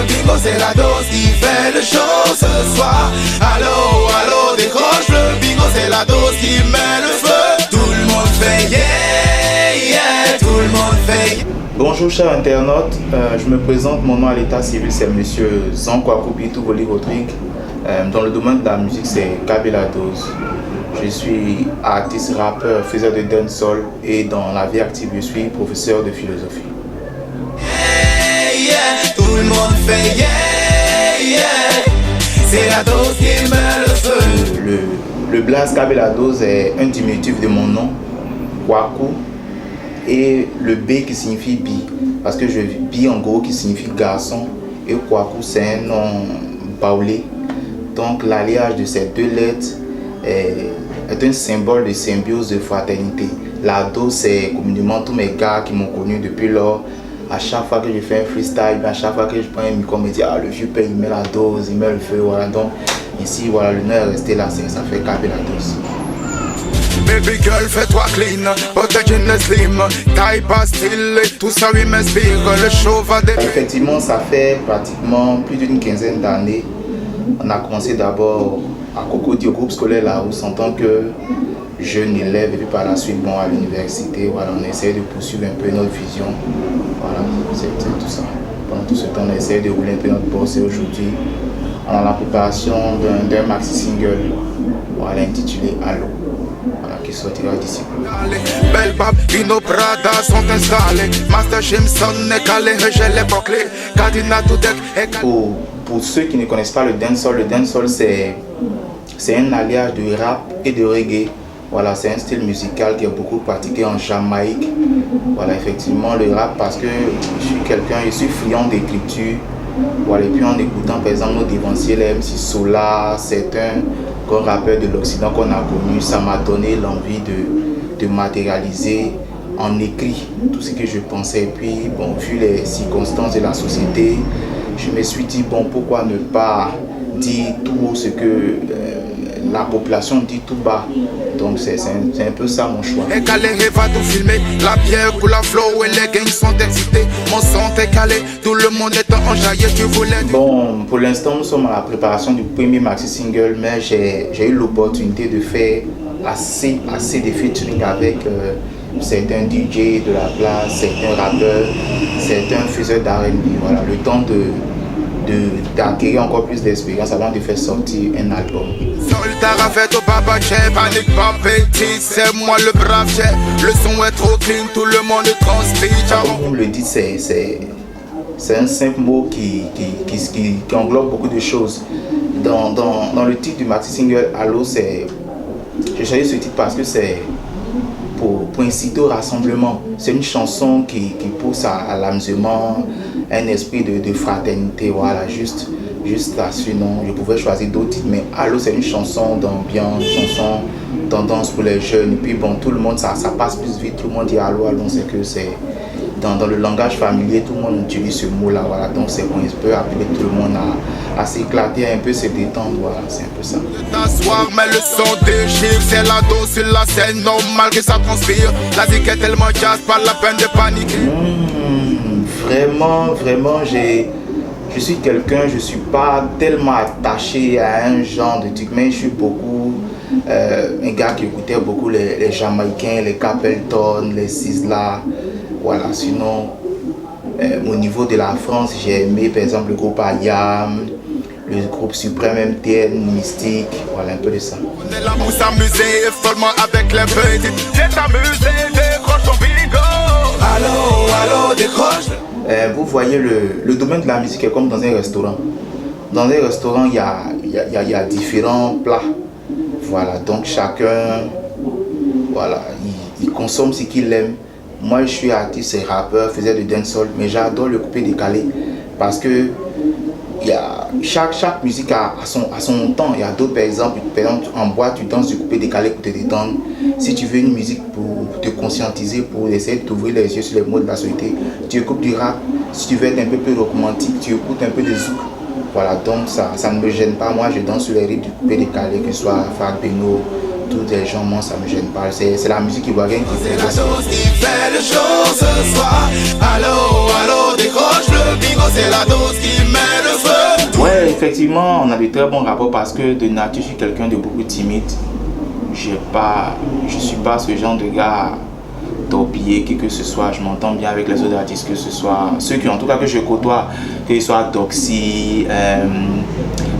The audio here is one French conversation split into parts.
le bingo c'est la dose qui fait le show ce soir. Allô, allô, décroche le bingo c'est la dose qui met le feu. Tout le monde fait yeah, yeah, tout le monde fait yeah. Bonjour chers internautes, je me présente, mon nom à l'état civil c'est monsieur Zankwakou Bitouvoli Rodrigue. Dans le domaine de la musique c'est Kabela Dose. Je suis artiste, rappeur, faiseur de dancehall et dans la vie active je suis professeur de philosophie. Yeah, yeah, tout le monde fait yeah, yeah, c'est la dose qui met le feu. Le blaze Kabela Dose est un diminutif de mon nom, Kwaku, et le B qui signifie bi, parce que je bi en gros qui signifie garçon et Kwaku c'est un nom baoulé. Donc l'alliage de ces deux lettres est un symbole de symbiose, de fraternité. La dose c'est communément tous mes gars qui m'ont connu depuis lors. À chaque fois que je fais un freestyle, à chaque fois que je prends un micro, on me dit ah le vieux père il met la dose, il met le feu, voilà. Donc ici voilà, le nom est resté là, ça fait Kabela Dose. Baby girl, fais-toi clean, jean slim, taille pas style, tout ça lui m'inspire, le show va débuter. Effectivement, ça fait pratiquement plus d'une quinzaine d'années. On a commencé d'abord à Cocody au groupe scolaire là où en tant que jeune élève et puis par la suite bon, à l'université, voilà, on essaie de poursuivre un peu notre vision. Voilà, c'est tout ça. Pendant tout ce temps, on essaie de rouler un peu notre boss et aujourd'hui, on a la préparation d'un maxi single voilà, intitulé Allo. Voilà, qui sortira d'ici peu. Belle Bab, Vino Prada sont installés. Master Jimson est calé, j'ai les bouclés. Cardinal Toudek est calé. Pour ceux qui ne connaissent pas le dancehall c'est un alliage de rap et de reggae. Voilà, c'est un style musical qui est beaucoup pratiqué en Jamaïque. Voilà, effectivement, le rap parce que je suis friand d'écriture. Voilà, et puis en écoutant par exemple nos dévanciers, les MC Solar, c'est un grand rappeur de l'Occident qu'on a connu, ça m'a donné l'envie de matérialiser en écrit tout ce que je pensais. Et puis, bon, vu les circonstances de la société, je me suis dit, bon, pourquoi ne pas dire tout haut ce que la population dit tout bas. Donc c'est un peu ça mon choix. Et calé, va tout filmer, la pierre pour la flow et les gangs sont excités. Mon son est calé, tout le monde est enjaillé, tu voulais. Bon, pour l'instant nous sommes à la préparation du premier maxi single, mais j'ai eu l'opportunité de faire assez de featuring avec certains DJ de la place, certains rappeurs, certains faiseurs d'R&B. Voilà, le temps d'acquérir encore plus d'expérience avant de faire sortir un album. Soldat fait au papa chef, panique pas petit, c'est moi le brave chef. Le son est trop clean, tout le monde transpire. Comme vous me le dites, c'est un simple mot qui englobe beaucoup de choses. Dans le titre du maxi single Allo, j'ai choisi ce titre parce que c'est pour inciter au rassemblement. C'est une chanson qui pousse à l'amusement, un esprit de fraternité, voilà, juste là-dessus, non, je pouvais choisir d'autres titres, mais Allo c'est une chanson d'ambiance, une chanson tendance pour les jeunes, et puis bon, tout le monde, ça passe plus vite, tout le monde dit Allo, Allo, c'est que c'est dans le langage familier, tout le monde utilise ce mot-là, voilà, donc c'est bon, il peut appeler tout le monde à s'éclater, un peu se détendre, voilà, c'est un peu ça. T'asseoir, mais le son déchire, c'est la dose sur la scène, normal que ça transpire, la zik est tellement jazz, pas la peine de paniquer. Vraiment, je suis quelqu'un, je suis pas tellement attaché à un genre de truc, mais je suis beaucoup un gars qui écoutait beaucoup les Jamaïcains, les Capleton, les Sizzla, voilà. Sinon, au niveau de la France, j'ai aimé par exemple le groupe Ayam, le groupe Suprême MTN, Mystique, voilà un peu de ça. On est là pour s'amuser, follement avec les petites. Viens t'amuser, décroche ton bingo. Allô, décroche. Vous voyez, le domaine de la musique est comme dans un restaurant. Dans un restaurant, il y a différents plats. Voilà, donc chacun, voilà, il consomme ce qu'il aime. Moi, je suis artiste et rappeur, faisais de dancehall, mais j'adore le coupé décalé parce que chaque musique a son temps. Il y a d'autres, par exemple, en boîte, tu danses du coupé décalé pour te détendre. Si tu veux une musique pour te conscientiser, pour essayer de t'ouvrir les yeux sur les mots de la société, tu écoutes du rap. Si tu veux être un peu plus romantique, tu écoutes un peu de zouk. Voilà, donc ça ne me gêne pas. Moi, je danse sur les rythmes du coupé décalé, que ce soit Fat Beno, tous les gens, moi, ça me gêne pas. C'est la musique qui va rien qui fait. C'est la chose qui fait le show ce soir. Allô, allô, décroche le bingo. c'est la dose qui met le feu. Ouais, effectivement, on a de très bons rapports parce que de nature, je suis quelqu'un de beaucoup timide. Je suis pas ce genre de gars torpillé, que ce soit. Je m'entends bien avec les autres artistes, que ce soit ceux qui, en tout cas, que je côtoie, que ce soit Doxy,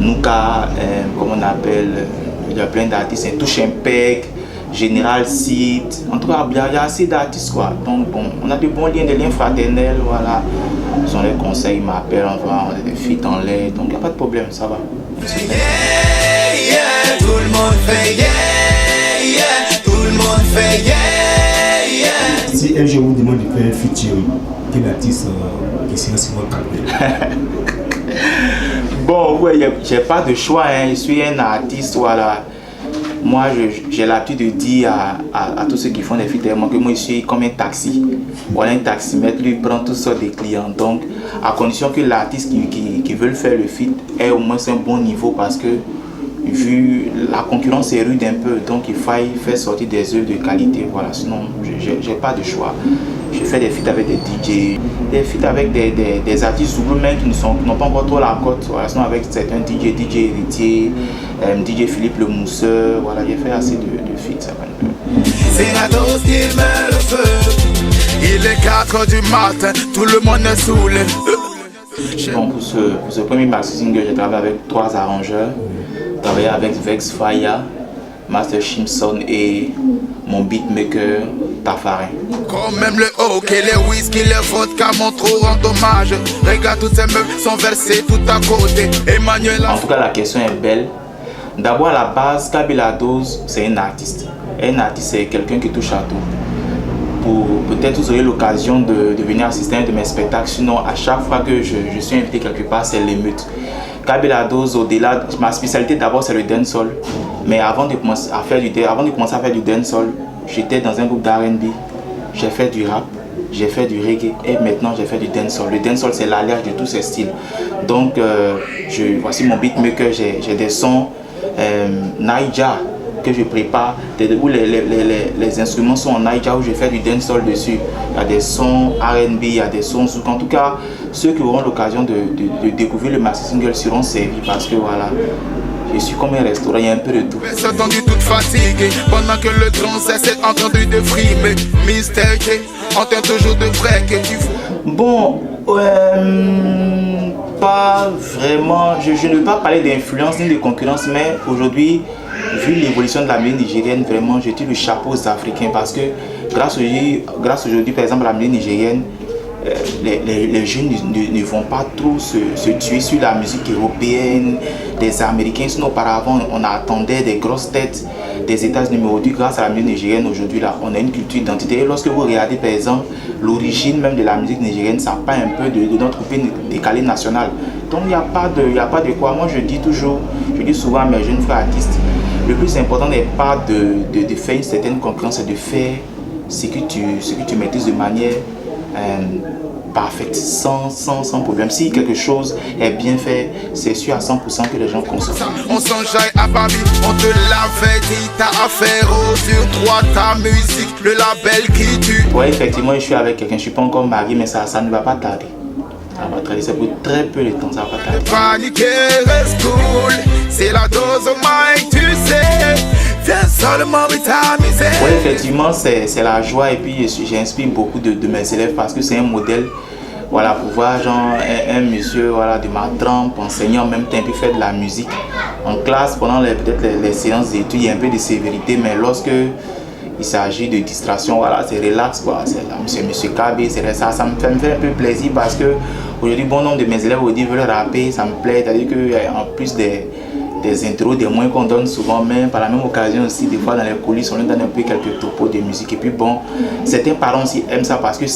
Nuka, comment on appelle, il y a plein d'artistes, Touche Impec, Général Seed, en tout cas, il y a assez d'artistes, quoi. Donc, bon, on a de bons liens, des liens fraternels, voilà. Ils ont les conseils, ils m'appellent, enfin, on a des feats en l'air, donc il n'y a pas de problème, ça va. Yeah, yeah, tout le monde fait yeah, yeah, tout le monde fait yeah, yeah. Si un jour vous demande de faire un featuring, quel artiste qui serait sur votre carrière? Bon, ouais, j'ai pas de choix, hein. Je suis un artiste, voilà. Moi, j'ai l'habitude de dire à tous ceux qui font des feats avec moi que moi, je suis comme un taxi. Voilà, un taximètre, lui, il prend toutes sortes de clients. Donc, à condition que l'artiste qui veut faire le feat ait au moins un bon niveau parce que, vu la concurrence est rude un peu, donc il faut faire sortir des œuvres de qualité. Voilà, sinon, j'ai pas de choix. Je fais des feats avec des DJ, des feats avec des artistes zoulous même qui n'ont pas encore trop la cote. Voilà, sinon avec certains DJ Héritier, DJ Philippe le Mousseur, voilà, j'ai fait assez de feats. Ça va un peu. C'est la dose qui met le feu. Il est 4h du matin, tout le monde est saoulé. Bon, pour ce premier maxi single, j'ai travaillé avec 3 arrangeurs. J'ai travaillé avec Vex Faya, Master Shimson et mon beatmaker Tafarin. Comme même le hockey, les whisky, les vodka m'ont trop rendu hommage. Regarde, toutes ces meufs sont versées tout à côté. Emmanuel. En tout cas, la question est belle. D'abord, à la base, Kabila Dose, c'est un artiste. Un artiste, c'est quelqu'un qui touche à tout. Peut-être vous aurez l'occasion de venir assister à un de mes spectacles. Sinon, à chaque fois que je suis invité quelque part, c'est l'émeute. Kabila Dose, au-delà, ma spécialité d'abord c'est le dancehall. Mais avant de commencer à faire du dancehall, j'étais dans un groupe d'R&B. J'ai fait du rap, j'ai fait du reggae et maintenant j'ai fait du dancehall. Le dancehall c'est l'alliage de tous ces styles. Donc voici mon beatmaker, j'ai des sons Naija que je prépare, où les instruments sont en Naija, où je fais du dancehall dessus. Il y a des sons R&B, il y a des sons souk. En tout cas, ceux qui auront l'occasion de découvrir le maxi single seront servis parce que voilà, je suis comme un restaurant, il y a un peu de tout. Attendu toute fatiguée, pendant que le tronc s'est entendu de frimer. Mystère on tient toujours de près que tu fous. Bon, pas vraiment, je ne veux pas parler d'influence ni de concurrence, mais aujourd'hui, vu l'évolution de la musique nigérienne, vraiment, je tire le chapeau aux Africains parce que grâce aujourd'hui, par exemple, la musique nigérienne, les jeunes ne vont pas trop se tuer sur la musique européenne, des Américains. Sinon, auparavant, on attendait des grosses têtes des États-Unis. Mais aujourd'hui, grâce à la musique nigérienne, aujourd'hui, là, on a une culture d'identité. Et lorsque vous regardez, par exemple, l'origine même de la musique nigérienne, ça part un peu de notre pays décalé national. Donc, il n'y a pas de quoi. Moi, je dis souvent à mes jeunes frères artistes, le plus important n'est pas de faire une certaine concurrence, c'est de faire ce que tu maîtrises de manière parfaite, sans problème. Si quelque chose est bien fait, c'est sûr à 100% que les gens consomment. On s'enjaille à Paris, on te l'avait dit, t'as affaire au sur 3, ta musique, le label qui tue. Ouais, effectivement, je suis avec quelqu'un, je suis pas encore marié, mais ça ne va pas tarder. Ça va tarder, c'est pour très peu de temps, ça va pas tarder. Paniquer reste cool, c'est la dose au mic, tu sais. Viens seulement vitamiser. Oui, effectivement, c'est la joie et puis j'inspire beaucoup de mes élèves parce que c'est un modèle. Voilà, pour voir genre un monsieur voilà, de ma trempe, enseignant en même temps, puis faire de la musique. En classe, pendant peut-être les séances d'études, il y a un peu de sévérité, mais lorsque il s'agit de distraction, voilà, c'est relax, quoi. C'est monsieur KB, c'est ça me fait un peu plaisir parce que aujourd'hui, bon nombre de mes élèves aujourd'hui veulent rapper, ça me plaît, c'est-à-dire qu'en plus des intros, des moyens qu'on donne souvent, mais par la même occasion aussi, des fois dans les coulisses, on leur donne un peu quelques topos de musique. Et puis bon, certains parents aussi aiment ça parce que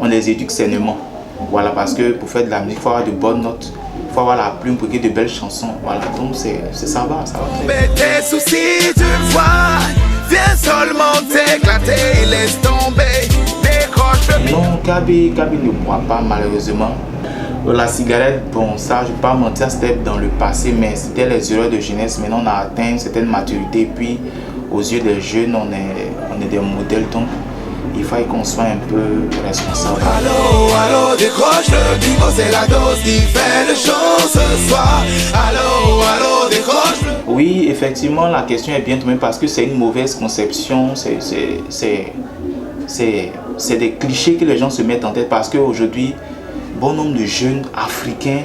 on les éduque sainement. Voilà, parce que pour faire de la musique, il faut avoir de bonnes notes, il faut avoir la plume pour écrire de belles chansons. Voilà, donc ça va. Mais tes soucis, tu vois, viens seulement t'éclater, laisse tomber, décroche le... Non, Kaby ne boit pas malheureusement. La cigarette, bon, ça, je ne vais pas mentir, c'était dans le passé, mais c'était les erreurs de jeunesse. Maintenant, on a atteint une certaine maturité, puis aux yeux des jeunes, on est des modèles, donc il faut qu'on soit un peu responsable. Allô, allô, décroche le bingo, c'est la dose qui fait le show ce soir. Allô, allô, décroche le... Oui, effectivement, la question est bien tombée parce que c'est une mauvaise conception, c'est des clichés que les gens se mettent en tête parce qu'aujourd'hui, bon nombre de jeunes africains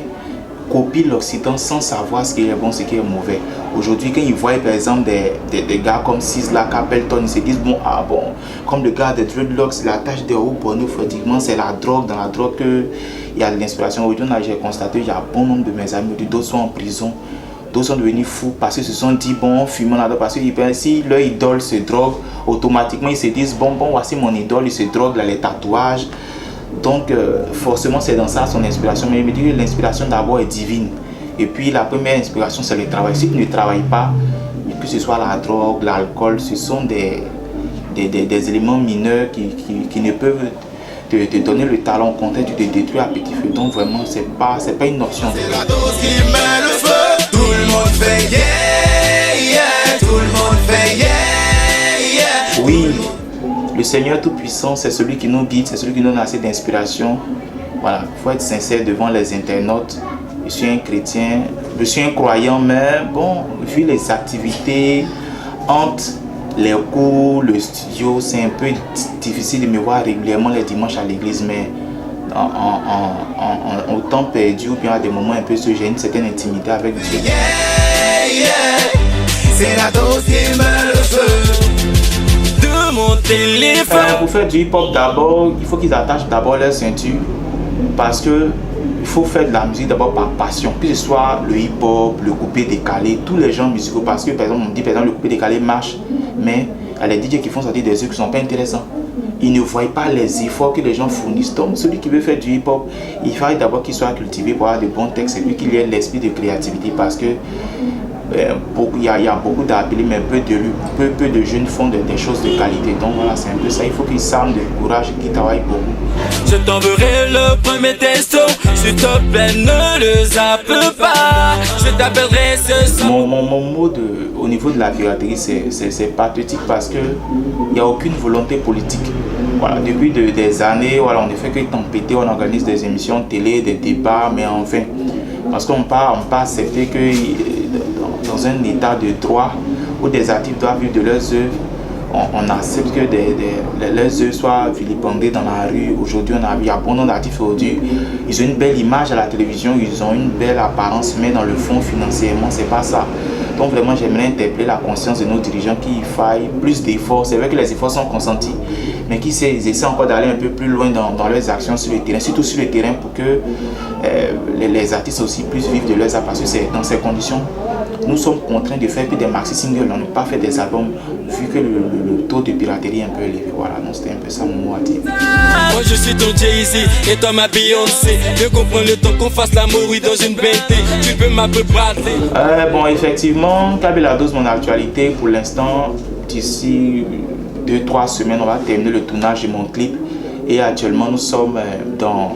copient l'Occident sans savoir ce qui est bon, ce qui est mauvais. Aujourd'hui, quand ils voient par exemple des gars comme Sizzla, Capleton, ils se disent bon, ah bon, comme le gars des Dreadlocks, la tâche des hauts bonheur, pratiquement c'est la drogue, dans la drogue qu'il y a de l'inspiration. Aujourd'hui, j'ai constaté qu'il y a bon nombre de mes amis, d'autres sont en prison, d'autres sont devenus fous parce qu'ils se sont dit bon, fumons là-dedans, parce que si leur idole se drogue, automatiquement ils se disent bon, voici mon idole, il se drogue, là, les tatouages. Donc forcément c'est dans ça son inspiration, mais il me dit que l'inspiration d'abord est divine. Et puis la première inspiration c'est le travail. Si tu ne travailles pas, que ce soit la drogue, l'alcool, ce sont des éléments mineurs qui ne peuvent te donner le talent. Au contraire, tu te détruis à petit feu. Donc vraiment c'est pas une option. C'est la dose qui met le feu. Tout le monde fait yeah, yeah. Tout le monde fait yeah, yeah. Oui. Le Seigneur Tout-Puissant, c'est celui qui nous guide, c'est celui qui nous donne assez d'inspiration. Voilà, il faut être sincère devant les internautes. Je suis un chrétien, je suis un croyant, mais bon, vu les activités entre les cours, le studio, c'est un peu difficile de me voir régulièrement les dimanches à l'église, mais en temps perdu ou bien à des moments un peu j'ai une certaine intimité avec Dieu. Yeah, yeah. C'est la dose qui met le feu. Mon téléphone. Pour faire du hip-hop d'abord, il faut qu'ils attachent d'abord leur ceinture parce que il faut faire de la musique d'abord par passion, que ce soit le hip-hop, le coupé décalé, tous les genres musicaux, parce que par exemple on dit par exemple le coupé décalé marche, mais il y a les DJ qui font sortir des œufs qui ne sont pas intéressants. Ils ne voient pas les efforts que les gens fournissent. Donc celui qui veut faire du hip-hop, il faut d'abord qu'il soit cultivé pour avoir de bons textes et puis qu'il ait l'esprit de créativité parce que il y a beaucoup d'appelés, mais peu de jeunes font des choses de qualité. Donc voilà, c'est un peu ça. Il faut qu'ils s'arment de courage et qu'ils travaillent beaucoup. Je t'enverrai le premier texto. S'il te plaît, ne le zappe pas. Je t'appellerai ce soir. Mon mot au niveau de la piraterie, c'est pathétique parce qu'il n'y a aucune volonté politique. Voilà, depuis des années, voilà, on ne fait que tempêter, on organise des émissions de télé, des débats, mais enfin, parce qu'on pas accepter que dans un état de droit où des artistes doivent vivre de leurs œuvres, on accepte que leurs œuvres soient vilipendées dans la rue. Aujourd'hui, il y a bon nombre d'artistes aujourd'hui. Ils ont une belle image à la télévision, ils ont une belle apparence, mais dans le fond, financièrement, c'est pas ça. Donc vraiment, j'aimerais interpeller la conscience de nos dirigeants qu'il faille plus d'efforts. C'est vrai que les efforts sont consentis, mais qu'ils essaient encore d'aller un peu plus loin dans leurs actions sur le terrain, surtout sur le terrain pour que les artistes aussi puissent vivre de leurs arts, parce que c'est dans ces conditions. Nous sommes contraints de faire que des maxi singles, on ne pas fait des albums vu que le taux de piraterie est un peu élevé. Voilà, donc c'était un peu ça mon mot à dire. Moi je suis ton Jay-Z et toi ma Beyoncé. Je comprends le temps qu'on fasse l'amour, oui, dans une BNT. Tu peux m'appeler. Bon, effectivement, Kabila Dose, mon actualité pour l'instant, d'ici 2-3 semaines, on va terminer le tournage de mon clip. Et actuellement, nous sommes dans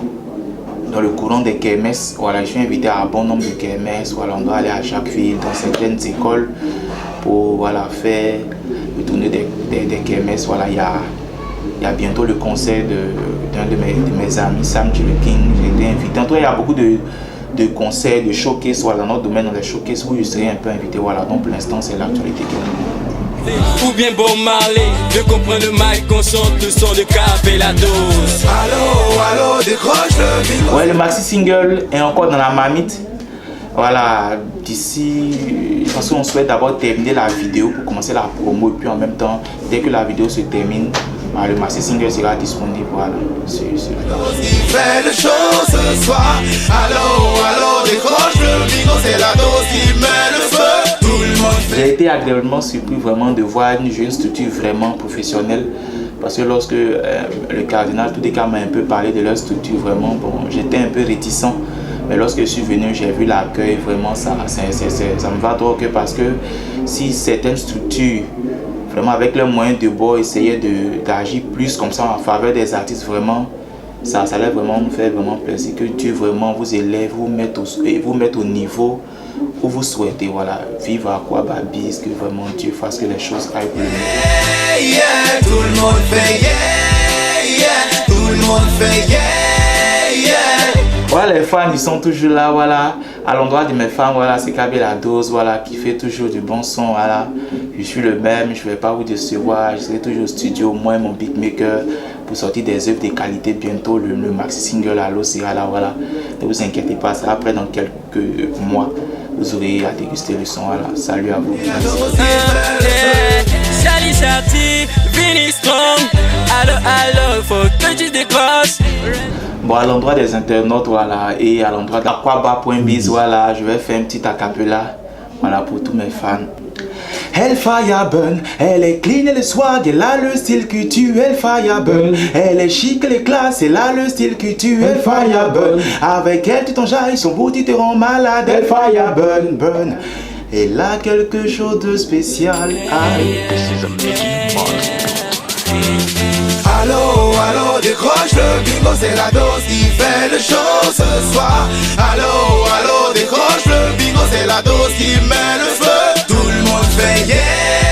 le courant des kermesses. Voilà, je suis invité à un bon nombre de kermesses. Voilà, on doit aller à chaque ville, dans certaines écoles, pour voilà, faire le tournée des kermesses. Voilà, il y a bientôt le concert d'un de mes amis, Sam King. J'ai été invité. En tout cas, il y a beaucoup de concerts, de showcases, voilà, dans notre domaine, dans les showcases où je serai un peu invité. Voilà, donc pour l'instant, c'est l'actualité qui est. Ou bien Bob Marley, je comprends le mic, on chante le son de Kabila Dose. Allô, allô, décroche le bingo. Ouais, le maxi single est encore dans la marmite. Voilà, d'ici, parce qu'on souhaite d'abord terminer la vidéo pour commencer la promo, et puis en même temps, dès que la vidéo se termine, le maxi single sera disponible. Voilà, fait le show ce soir. Allô, allô, décroche le bingo, c'est la dose qui met le feu. J'ai été agréablement surpris vraiment de voir une jeune structure vraiment professionnelle, parce que lorsque le cardinal Toudeka m'a un peu parlé de leur structure, vraiment bon, j'étais un peu réticent, mais lorsque je suis venu, j'ai vu l'accueil, vraiment ça me va trop au cœur, parce que si certaines structures vraiment avec leurs moyens de bord essayaient d'agir plus comme ça en faveur des artistes, vraiment ça allait vraiment nous faire vraiment plaisir, que Dieu vraiment vous élève, vous mette au niveau où vous souhaitez, voilà, vivre à quoi Babis, que vraiment Dieu fasse que les choses aillent pour le mieux. Yeah, yeah, tout le monde fait yeah. yeah. Tout le monde fait yeah, yeah. Voilà, les fans ils sont toujours là, voilà. À l'endroit de mes fans, voilà, c'est KB La Dose, voilà, qui fait toujours du bon son, voilà. Je suis le même, je ne vais pas vous décevoir, je serai toujours au studio, moi et mon beatmaker, pour sortir des œuvres de qualité bientôt. Le maxi single Allo sera là, voilà. Ne vous inquiétez pas, ça après dans quelques mois, vous aurez à déguster le son, voilà. Salut à vous. Charlie Charty, Vinny Strong, allo, faut que tu décroches. Bon, à l'endroit des internautes, voilà, et à l'endroit d'Aquaba.biz, voilà, je vais faire un petit acapella, voilà, pour tous mes fans. Elle fire burn, elle est clean, elle est swag, elle a le style que tu, elle fire burn. Elle est chic, elle est classe, elle a le style que tu, elle fire burn. Avec elle tu t'enjailles, son beau tu te rends malade, elle fire burn, burn. Elle a quelque chose de spécial. Allô, décroche le bingo, c'est la dose qui fait le show ce soir. Allô, décroche le bingo, c'est la dose qui met le feu. Tout le monde fait yeah.